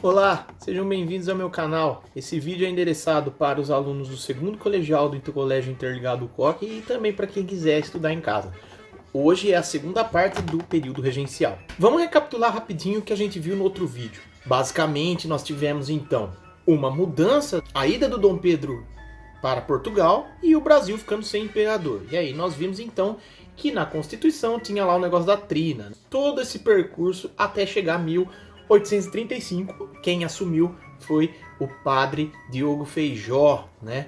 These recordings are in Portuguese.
Olá, sejam bem-vindos ao meu canal. Esse vídeo é endereçado para os alunos do segundo colegial do Colégio Interligado Coque e também para quem quiser estudar em casa. Hoje é a segunda parte do período regencial. Vamos recapitular rapidinho o que a gente viu no outro vídeo. Basicamente, nós tivemos então uma mudança, a ida do Dom Pedro para Portugal e o Brasil ficando sem imperador. E aí nós vimos então que na Constituição tinha lá o negócio da trina. Todo esse percurso até chegar a 1835, quem assumiu foi o padre Diogo Feijó, né,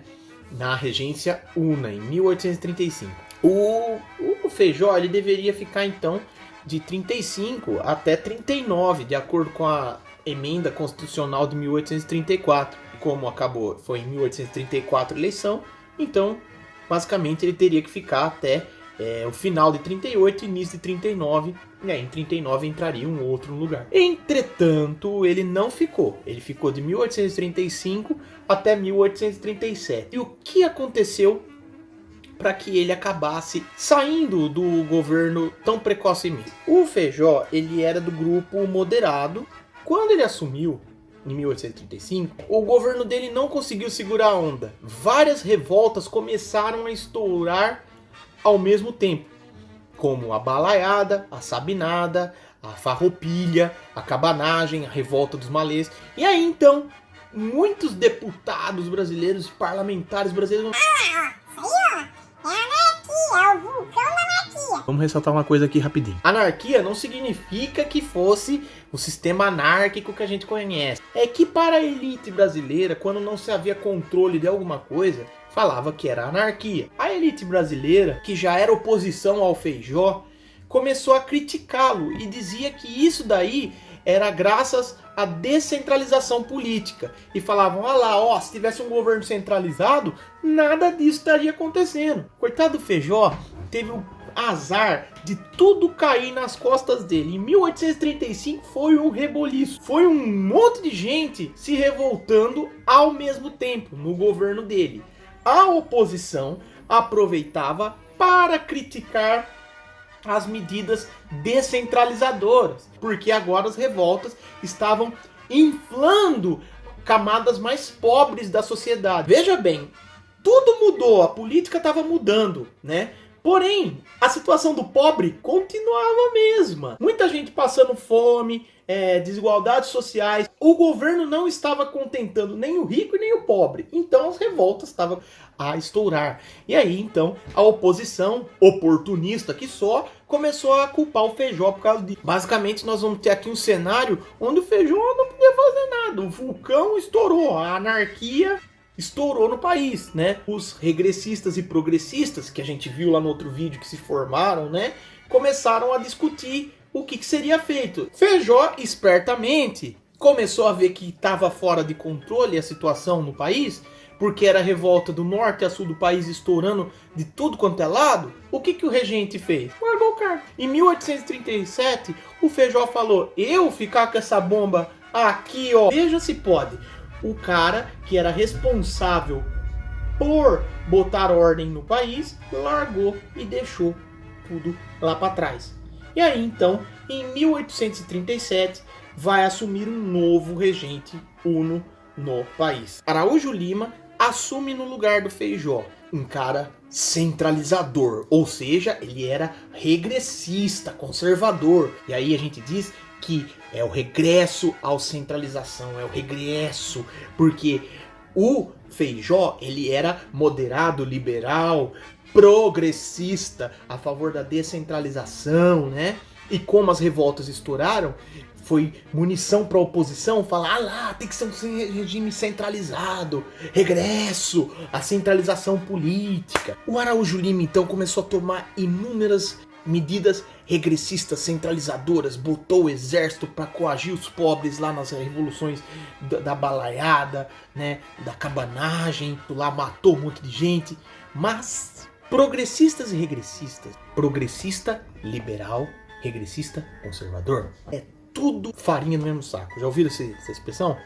na regência Una, em 1835. O Feijó ele deveria ficar então de 35 até 39, de acordo com a emenda constitucional de 1834. Como acabou, foi em 1834 a eleição, então basicamente ele teria que ficar até o final de 38, início de 39, e aí em 39 entraria um outro lugar. Entretanto, ele não ficou. Ele ficou de 1835 até 1837. E o que aconteceu para que ele acabasse saindo do governo tão precocemente? O Feijó, ele era do grupo moderado. Quando ele assumiu, em 1835, o governo dele não conseguiu segurar a onda. Várias revoltas começaram a estourar ao mesmo tempo, como a balaiada, a sabinada, a farroupilha, a cabanagem, a revolta dos malês. E aí então, muitos deputados brasileiros, parlamentares brasileiros... Vamos ressaltar uma coisa aqui rapidinho. Anarquia não significa que fosse o sistema anárquico que a gente conhece. É que para a elite brasileira, quando não se havia controle de alguma coisa, falava que era anarquia. A elite brasileira, que já era oposição ao Feijó, começou a criticá-lo e dizia que isso daí era graças à descentralização política. E falavam, olha lá, ó, se tivesse um governo centralizado, nada disso estaria acontecendo. Coitado do Feijó, teve o azar de tudo cair nas costas dele. Em 1835 foi um reboliço. Foi um monte de gente se revoltando ao mesmo tempo no governo dele. A oposição aproveitava para criticar as medidas descentralizadoras, porque agora as revoltas estavam inflando camadas mais pobres da sociedade. Veja bem, tudo mudou, a política estava mudando, né? Porém, a situação do pobre continuava a mesma. Muita gente passando fome, desigualdades sociais. O governo não estava contentando nem o rico e nem o pobre. Então as revoltas estavam a estourar. E aí então a oposição oportunista que só começou a culpar o Feijó por causa disso. Basicamente nós vamos ter aqui um cenário onde o Feijó não podia fazer nada. O vulcão estourou, a anarquia estourou no país, né? Os regressistas e progressistas, que a gente viu lá no outro vídeo que se formaram, né? Começaram a discutir o que seria feito. Feijó, espertamente, começou a ver que estava fora de controle a situação no país, porque era revolta do norte a sul do país estourando de tudo quanto é lado. O que o regente fez? Largou o cargo. Em 1837, o Feijó falou, eu ficar com essa bomba aqui, ó, veja se pode. O cara que era responsável por botar ordem no país, largou e deixou tudo lá para trás. E aí então, em 1837, vai assumir um novo regente uno no país. Araújo Lima assume no lugar do Feijó, um cara centralizador, ou seja, ele era regressista, conservador. E aí a gente diz que é o regresso à centralização, é o regresso, porque o Feijó, ele era moderado, liberal, progressista, a favor da descentralização, né? E como as revoltas estouraram, foi munição para a oposição falar, ah lá, tem que ser um regime centralizado, regresso à centralização política. O Araújo Lima então começou a tomar inúmeras medidas regressistas, centralizadoras, botou o exército para coagir os pobres lá nas revoluções da balaiada, né, da cabanagem, lá matou um monte de gente. Mas progressistas e regressistas, progressista liberal, regressista conservador, é tudo farinha no mesmo saco. Já ouviram essa expressão?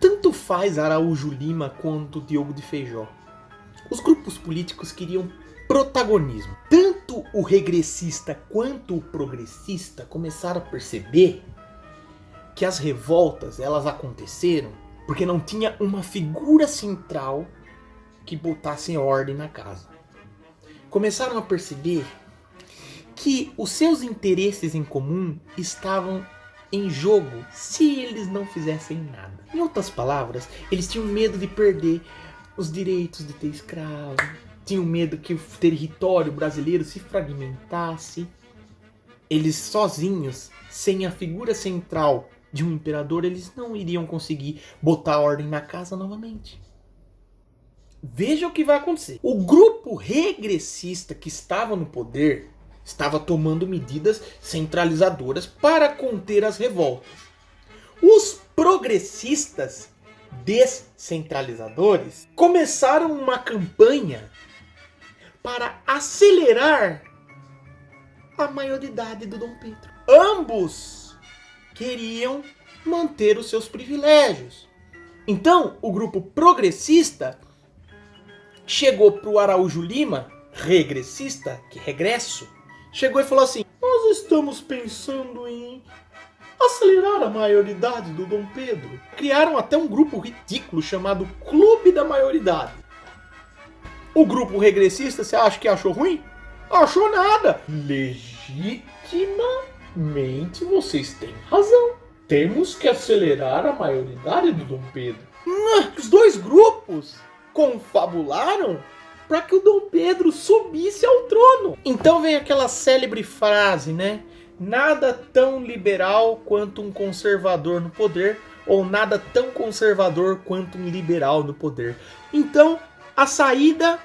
Tanto faz Araújo Lima quanto Diogo de Feijó. Os grupos políticos queriam protagonismo. Tanto o regressista quanto o progressista começaram a perceber que as revoltas, elas aconteceram porque não tinha uma figura central que botasse ordem na casa. Começaram a perceber que os seus interesses em comum estavam em jogo se eles não fizessem nada. Em outras palavras, eles tinham medo de perder os direitos de ter escravo, tinham medo que o território brasileiro se fragmentasse. Eles sozinhos, sem a figura central de um imperador, eles não iriam conseguir botar ordem na casa novamente. Veja o que vai acontecer. O grupo regressista que estava no poder estava tomando medidas centralizadoras para conter as revoltas. Os progressistas descentralizadores começaram uma campanha para acelerar a maioridade do Dom Pedro. Ambos queriam manter os seus privilégios. Então, o grupo progressista chegou para o Araújo Lima, regressista, que regresso, chegou e falou assim: nós estamos pensando em acelerar a maioridade do Dom Pedro. Criaram até um grupo ridículo chamado Clube da Maioridade. O grupo regressista, você acha que achou ruim? Achou nada. Legitimamente vocês têm razão. Temos que acelerar a maioridade do Dom Pedro. Os dois grupos confabularam para que o Dom Pedro subisse ao trono. Então vem aquela célebre frase, né? Nada tão liberal quanto um conservador no poder, ou nada tão conservador quanto um liberal no poder. Então, a saída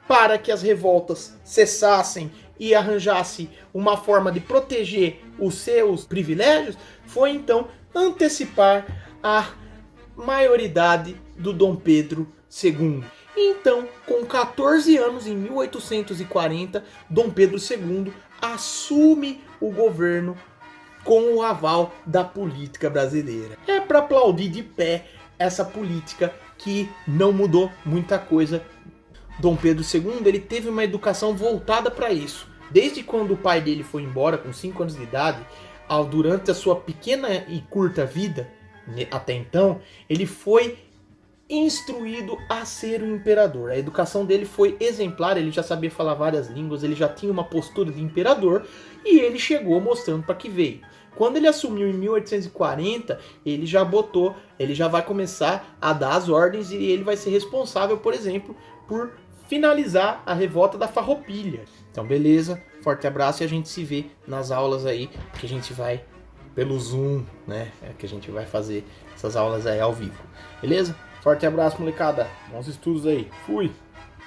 para que as revoltas cessassem e arranjasse uma forma de proteger os seus privilégios foi então antecipar a maioridade do Dom Pedro II. Então, com 14 anos, em 1840, Dom Pedro II assume o governo com o aval da política brasileira. É para aplaudir de pé essa política que não mudou muita coisa. Dom Pedro II, ele teve uma educação voltada para isso. Desde quando o pai dele foi embora, com 5 anos de idade, durante a sua pequena e curta vida, até então, ele foi instruído a ser um imperador. A educação dele foi exemplar, ele já sabia falar várias línguas, ele já tinha uma postura de imperador e ele chegou mostrando para que veio. Quando ele assumiu em 1840, ele já vai começar a dar as ordens e ele vai ser responsável, por exemplo, por finalizar a revolta da Farroupilha. Então beleza, forte abraço e a gente se vê nas aulas aí, que a gente vai pelo Zoom, né? Que a gente vai fazer essas aulas aí ao vivo. Beleza? Forte abraço, molecada. Bons estudos aí. Fui!